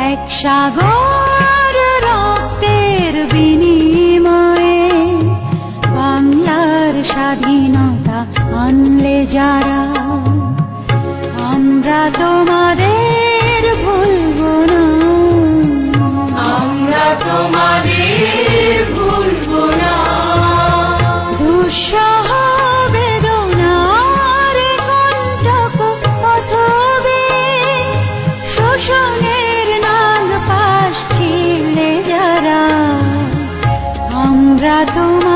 এক সাগর রক্তের বিনিময়ে বাংলার স্বাধীনতা আনলে যারা, আমরা তোমাদের ভুলবো না, আমরা তোমাদের ভুলবো না। দুঃসহ বেদনার কণ্টক পথবে শোষণের নাগ পাশ ছিলে যারা, আমরা তোমাদের